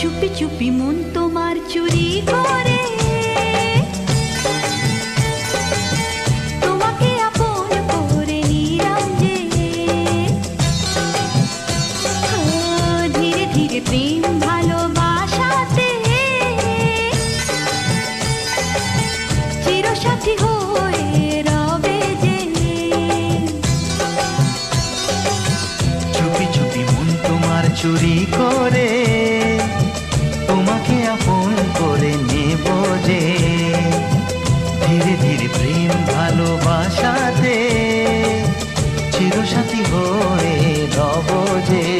চুপি চুপি মন তোমার চুরি করে তোমাকে আপন করে নিলাম যে। ধীরে ধীরে প্রেম ভালোবাসাতে চিরসাথী হয়ে রবে যে। চুপি চুপি মন তোমার চুরি করে তোমাকে আপন করে নেব যে। ধীরে ধীরে প্রেম ভালোবাসাতে চিরসাথী হয়ে রব যে।